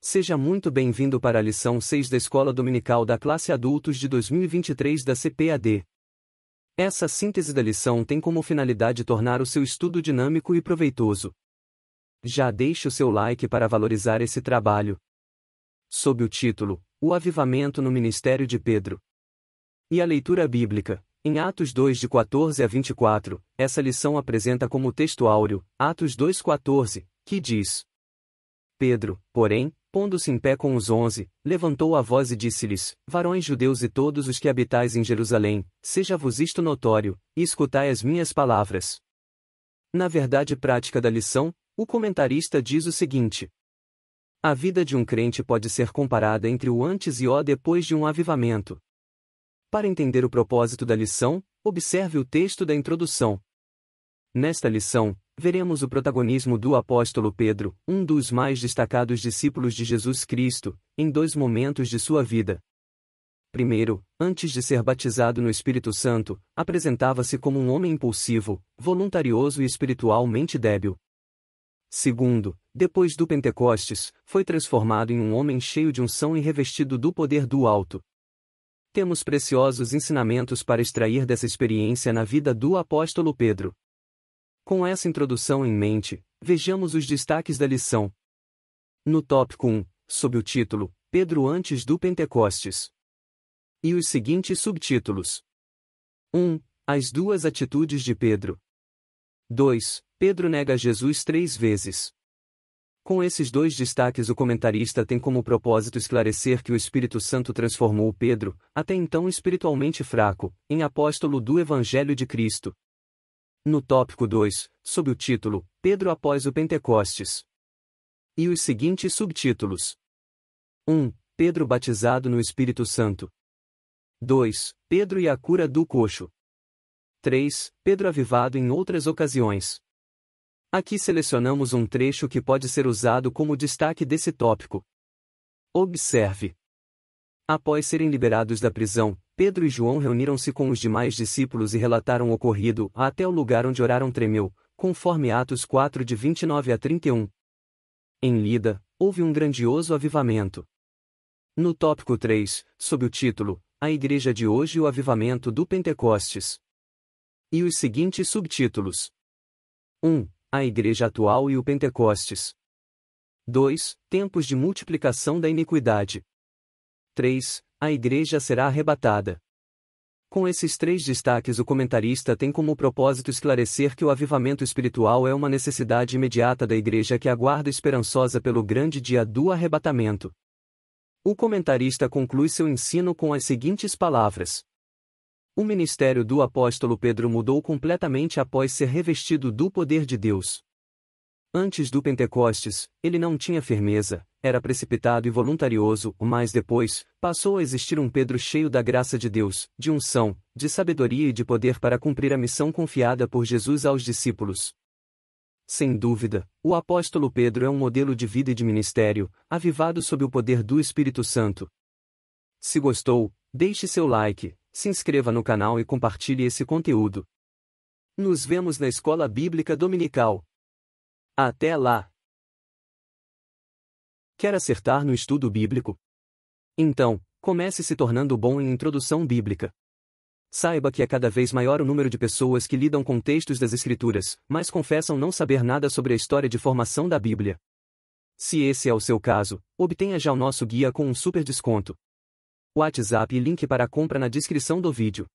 Seja muito bem-vindo para a lição 6 da Escola Dominical da Classe Adultos de 2023 da CPAD. Essa síntese da lição tem como finalidade tornar o seu estudo dinâmico e proveitoso. Já deixe o seu like para valorizar esse trabalho. Sob o título, O Avivamento no Ministério de Pedro. E a leitura bíblica, em Atos 2 de 14 a 24, essa lição apresenta como texto áureo, Atos 2:14, que diz: Pedro, porém, pondo-se em pé com os 11, levantou a voz e disse-lhes: Varões judeus e todos os que habitais em Jerusalém, seja-vos isto notório, e escutai as minhas palavras. Na verdade prática da lição, o comentarista diz o seguinte: a vida de um crente pode ser comparada entre o antes e o depois de um avivamento. Para entender o propósito da lição, observe o texto da introdução. Nesta lição, veremos o protagonismo do apóstolo Pedro, um dos mais destacados discípulos de Jesus Cristo, em dois momentos de sua vida. Primeiro, antes de ser batizado no Espírito Santo, apresentava-se como um homem impulsivo, voluntarioso e espiritualmente débil. Segundo, depois do Pentecostes, foi transformado em um homem cheio de unção e revestido do poder do alto. Temos preciosos ensinamentos para extrair dessa experiência na vida do apóstolo Pedro. Com essa introdução em mente, vejamos os destaques da lição. No tópico 1, sob o título, Pedro antes do Pentecostes. E os seguintes subtítulos. 1. As duas atitudes de Pedro. 2. Pedro nega Jesus 3 vezes. Com esses dois destaques o comentarista tem como propósito esclarecer que o Espírito Santo transformou Pedro, até então espiritualmente fraco, em apóstolo do Evangelho de Cristo. No tópico 2, sob o título, Pedro após o Pentecostes. E os seguintes subtítulos. 1. Pedro batizado no Espírito Santo. 2. Pedro e a cura do coxo. 3. Pedro avivado em outras ocasiões. Aqui selecionamos um trecho que pode ser usado como destaque desse tópico. Observe. Após serem liberados da prisão, Pedro e João reuniram-se com os demais discípulos e relataram o ocorrido até o lugar onde oraram tremeu, conforme Atos 4 de 29 a 31. Em Lida, houve um grandioso avivamento. No tópico 3, sob o título, A Igreja de hoje e o Avivamento do Pentecostes. E os seguintes subtítulos. 1. A Igreja atual e o Pentecostes. 2. Tempos de multiplicação da iniquidade. 3. A Igreja será arrebatada. Com esses três destaques o comentarista tem como propósito esclarecer que o avivamento espiritual é uma necessidade imediata da Igreja que aguarda esperançosa pelo grande dia do arrebatamento. O comentarista conclui seu ensino com as seguintes palavras. O ministério do apóstolo Pedro mudou completamente após ser revestido do poder de Deus. Antes do Pentecostes, ele não tinha firmeza, era precipitado e voluntarioso, mas depois, passou a existir um Pedro cheio da graça de Deus, de unção, de sabedoria e de poder para cumprir a missão confiada por Jesus aos discípulos. Sem dúvida, o apóstolo Pedro é um modelo de vida e de ministério, avivado sob o poder do Espírito Santo. Se gostou, deixe seu like, se inscreva no canal e compartilhe esse conteúdo. Nos vemos na Escola Bíblica Dominical. Até lá! Quer acertar no estudo bíblico? Então, comece se tornando bom em introdução bíblica. Saiba que é cada vez maior o número de pessoas que lidam com textos das Escrituras, mas confessam não saber nada sobre a história de formação da Bíblia. Se esse é o seu caso, obtenha já o nosso guia com um super desconto. WhatsApp e link para a compra na descrição do vídeo.